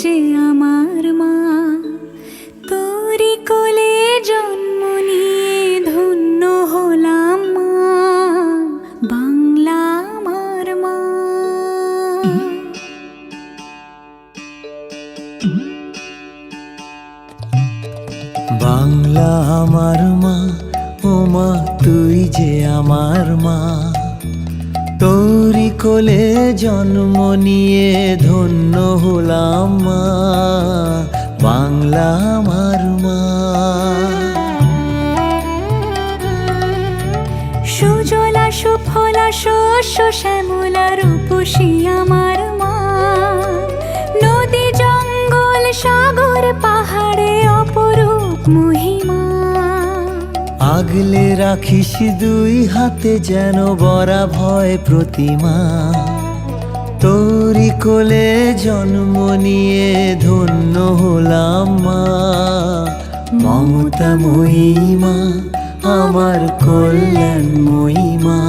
যে আমার মা, তোরি কোলে জন্ম নিয়ে ধন্য হলাম মা, বাংলা আমার মা। বাংলা আমার মা, ও মা তুই যে আমার মা, তোরি কোলে জন্ম নিয়ে ধন্য হলাম মা, বাংলা আমার মা। সুজলা সুফলা শস্য শ্যামলা রূপসী আমার মা, নদী জঙ্গল সাগর পাহাড়ে অপরূপ মহিমা। আগলে রাখিস দুই হাতে যেন বরা ভয় প্রতিমা, তোরি কোলে জন্ম নিয়ে ধন্য হলাম মা, মমতাময়ী মা, আমার কল্যাণময়ী মা,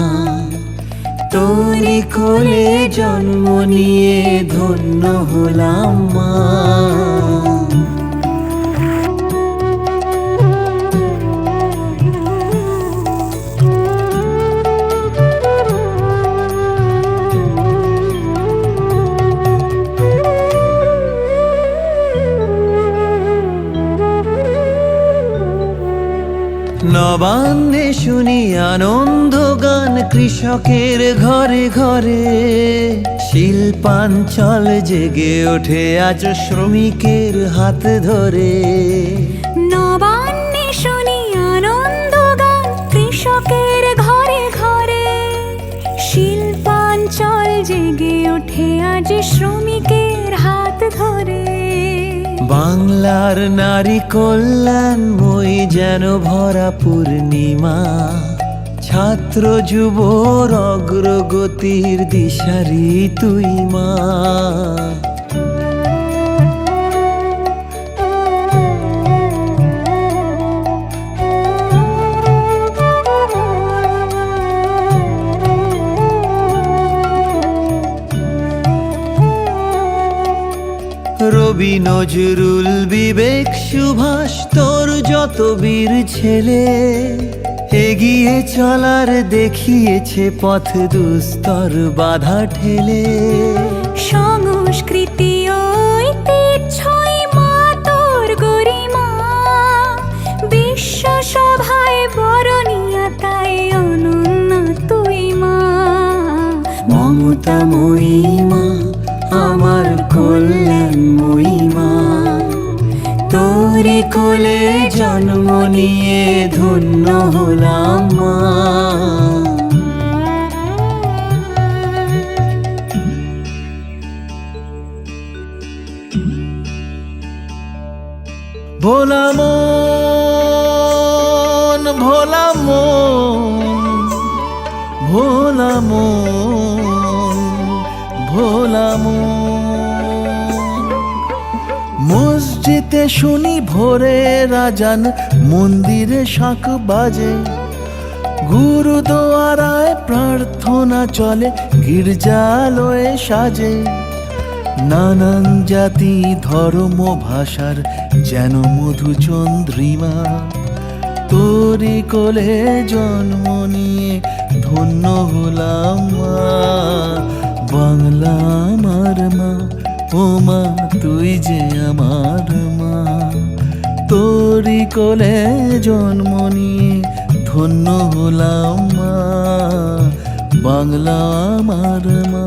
তোরি কোলে জন্ম নিয়ে ধন্য হলাম মা। নবান্নে শুনি আনন্দ গান কৃষকের ঘরে ঘরে, শিল্পাঞ্চল জেগে ওঠে আজ শ্রমিকের হাত ধরে। নবান্নে শুনি আনন্দ গান কৃষকের ঘরে ঘরে, শিল্পাঞ্চল জেগে ওঠে আজ শ্রমিকের হাত ধরে। বাংলার নারী কল্যাণময়ী যেন ভরা পূর্ণিমা, ছাত্র যুবর অগ্রগতির দিশারি তুই মা। রবি নজরুল বিবেক সুভাষ তোর যত বীর ছেলে, এগিয়ে চলার দেখিয়েছে পথ দুস্তর বাধা ঠেলে। সংস্কৃতি ঐতিহ্যই মা তোর গরিমা, বিশ্ব সভায় বরণীয়া তাই অনন্য তুই মা। মমতাময়ী মা, আমার কল্যাণময়ী মা, তোরি কোলে জন্ম নিয়ে ধন্য হলাম মা। ভোলা মন, ভোলা মন, ভোলা মন, ভোলা মন। মসজিদে শুনি ভোরে রাজান, মন্দিরে শাঁখ বাজে, গুরুদুয়ারায় প্রার্থনা চলে, গির্জালয়ে সাজে। নানান জাতি ধর্ম ভাষার যেন মধুচন্দ্রিমা, তোরি কোলে জন্ম নিয়ে ধন্য হলাম মা, বাংলা আমার মা। ও মা তুই যে আমার মা, তোরি কোলে জন্ম নিয়ে ধন্য হলাম মা, বাংলা আমার মা।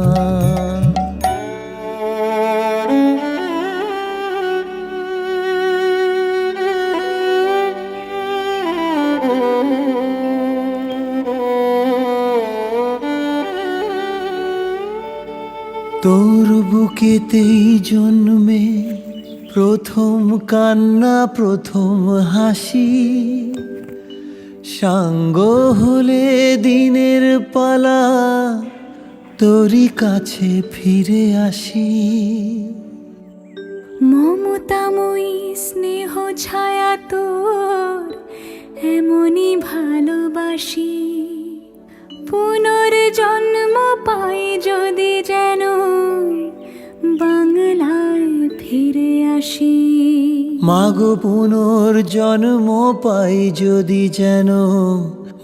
তোর বুকেতেই জন্মে প্রথম কান্না, প্রথম হাসি, সাঙ্গ হলে দিনের পালা, তোরই কাছে ফিরে আসি। মমতাময়ী স্নেহ ছায়া তোর এমনই ভালোবাসি, পুনর্জন্ম পাই যদি যেন বাংলায় ফিরে আসি। মাগো পুনর্জন্ম পাই যদি যেন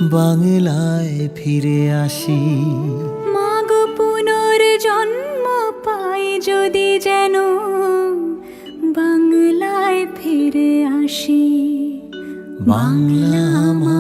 বাংলায় ফিরে আসি। মাগো পুনর্জন্ম পাই যদি যেন বাংলায় ফিরে আসি। বাংলা আমার